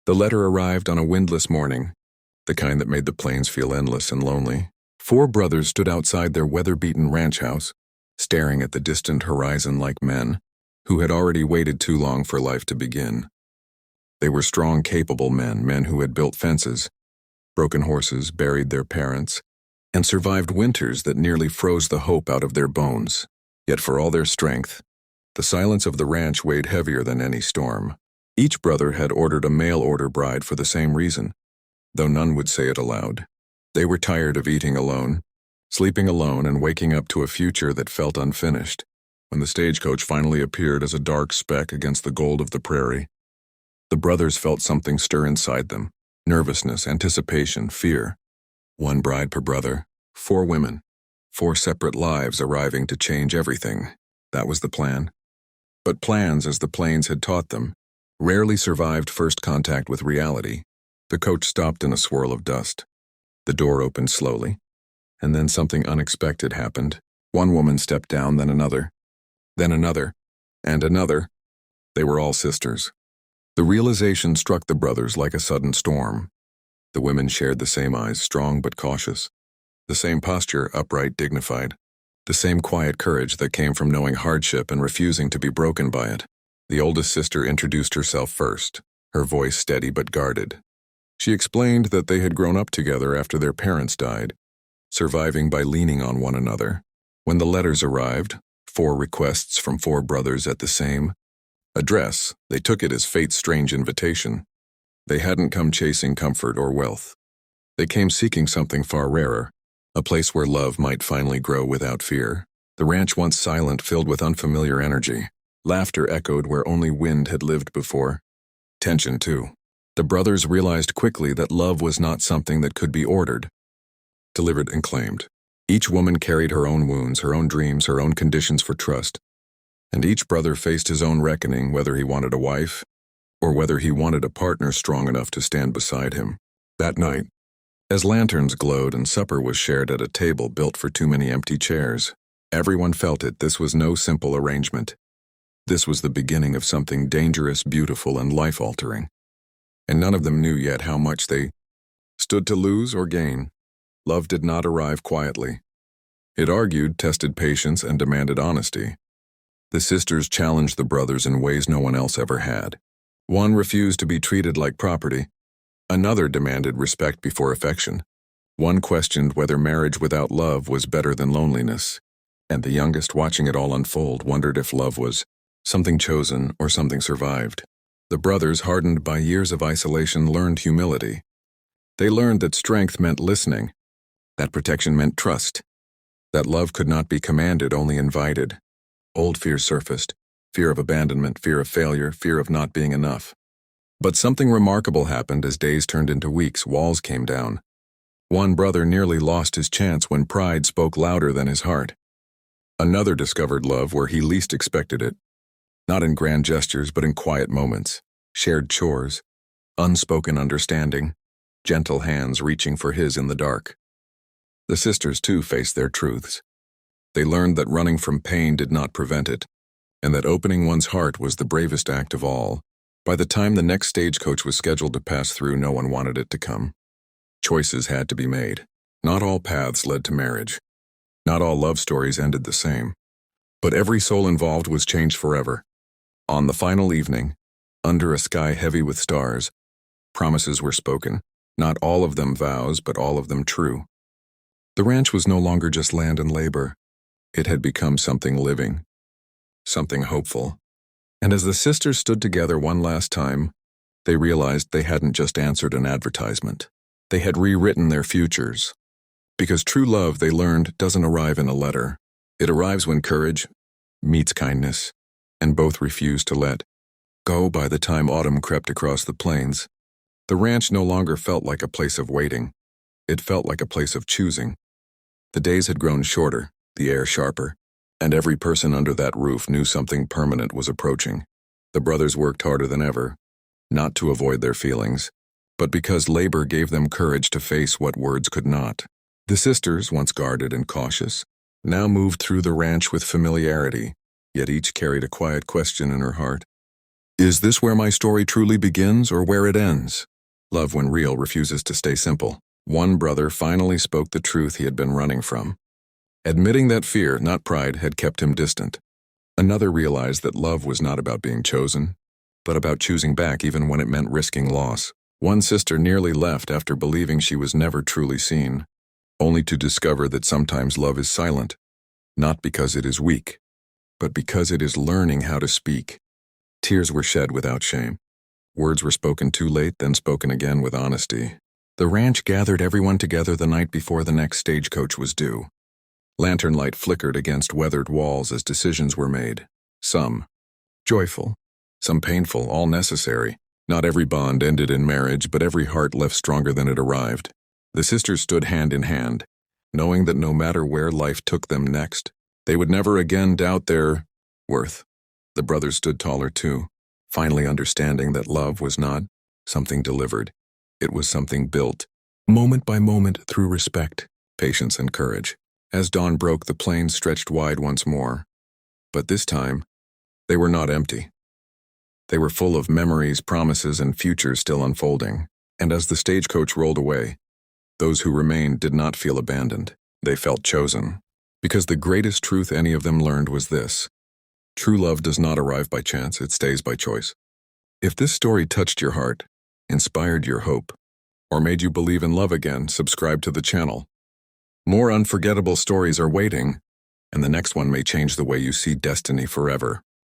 The letter arrived on a windless morning, the kind that made the plains feel endless and lonely. 4 brothers stood outside their weather-beaten ranch house, staring at the distant horizon like men who had already waited too long for life to begin. They were strong, capable men who had built fences, broken horses, buried their parents, and survived winters that nearly froze the hope out of their bones. Yet for all their strength, the silence of the ranch weighed heavier than any storm. Each brother had ordered a mail-order bride for the same reason, though none would say it aloud. They were tired of eating alone, sleeping alone, and waking up to a future that felt unfinished. When the stagecoach finally appeared as a dark speck against the gold of the prairie, the brothers felt something stir inside them: nervousness, anticipation, fear. 1 bride per brother, 4 women, 4 separate lives arriving to change everything. That was the plan. But plans, as the plains had taught them, rarely survived first contact with reality. The coach stopped in a swirl of dust. The door opened slowly, and then something unexpected happened. 1 woman stepped down, then another, and another. They were all sisters. The realization struck the brothers like a sudden storm. The women shared the same eyes, strong but cautious. The same posture, upright, dignified. The same quiet courage that came from knowing hardship and refusing to be broken by it. The oldest sister introduced herself first, her voice steady but guarded. She explained that they had grown up together after their parents died, surviving by leaning on one another. When the letters arrived, 4 requests from 4 brothers at the same address, they took it as fate's strange invitation. They hadn't come chasing comfort or wealth. They came seeking something far rarer, a place where love might finally grow without fear. The ranch, once silent, filled with unfamiliar energy. Laughter echoed where only wind had lived before. Tension, too. The brothers realized quickly that love was not something that could be ordered, delivered, and claimed. Each woman carried her own wounds, her own dreams, her own conditions for trust. And each brother faced his own reckoning, whether he wanted a wife or whether he wanted a partner strong enough to stand beside him. That night, as lanterns glowed and supper was shared at a table built for too many empty chairs, everyone felt it. This was no simple arrangement. This was the beginning of something dangerous, beautiful, and life-altering. And none of them knew yet how much they stood to lose or gain. Love did not arrive quietly. It argued, tested patience, and demanded honesty. The sisters challenged the brothers in ways no one else ever had. 1 refused to be treated like property. Another demanded respect before affection. 1 questioned whether marriage without love was better than loneliness. And the youngest, watching it all unfold, wondered if love was something chosen or something survived. The brothers, hardened by years of isolation, learned humility. They learned that strength meant listening, that protection meant trust, that love could not be commanded, only invited. Old fears surfaced: fear of abandonment, fear of failure, fear of not being enough. But something remarkable happened as days turned into weeks. Walls came down. 1 brother nearly lost his chance when pride spoke louder than his heart. Another discovered love where he least expected it. Not in grand gestures, but in quiet moments, shared chores, unspoken understanding, gentle hands reaching for his in the dark. The sisters, too, faced their truths. They learned that running from pain did not prevent it, and that opening one's heart was the bravest act of all. By the time the next stagecoach was scheduled to pass through, no one wanted it to come. Choices had to be made. Not all paths led to marriage. Not all love stories ended the same. But every soul involved was changed forever. On the final evening, under a sky heavy with stars, promises were spoken. Not all of them vows, but all of them true. The ranch was no longer just land and labor. It had become something living, something hopeful. And as the sisters stood together one last time, they realized they hadn't just answered an advertisement. They had rewritten their futures. Because true love, they learned, doesn't arrive in a letter. It arrives when courage meets kindness, and both refused to let go. By the time autumn crept across the plains, the ranch no longer felt like a place of waiting. It felt like a place of choosing. The days had grown shorter, the air sharper, and every person under that roof knew something permanent was approaching. The brothers worked harder than ever, not to avoid their feelings, but because labor gave them courage to face what words could not. The sisters, once guarded and cautious, now moved through the ranch with familiarity, yet each carried a quiet question in her heart. Is this where my story truly begins or where it ends? Love when real refuses to stay simple. One brother finally spoke the truth he had been running from. Admitting that fear, not pride, had kept him distant. Another realized that love was not about being chosen, but about choosing back even when it meant risking loss. One sister nearly left after believing she was never truly seen, only to discover that sometimes love is silent, not because it is weak, but because it is learning how to speak. Tears were shed without shame. Words were spoken too late, then spoken again with honesty. The ranch gathered everyone together the night before the next stagecoach was due. Lantern light flickered against weathered walls as decisions were made. Some joyful, some painful, all necessary. Not every bond ended in marriage, but every heart left stronger than it arrived. The sisters stood hand in hand, knowing that no matter where life took them next, they would never again doubt their worth. The brothers stood taller too, finally understanding that love was not something delivered. It was something built, moment by moment, through respect, patience, and courage. As dawn broke, the plains stretched wide once more. But this time, they were not empty. They were full of memories, promises, and futures still unfolding. And as the stagecoach rolled away, those who remained did not feel abandoned. They felt chosen. Because the greatest truth any of them learned was this: true love does not arrive by chance, it stays by choice. If this story touched your heart, inspired your hope, or made you believe in love again, subscribe to the channel. More unforgettable stories are waiting, and the next one may change the way you see destiny forever.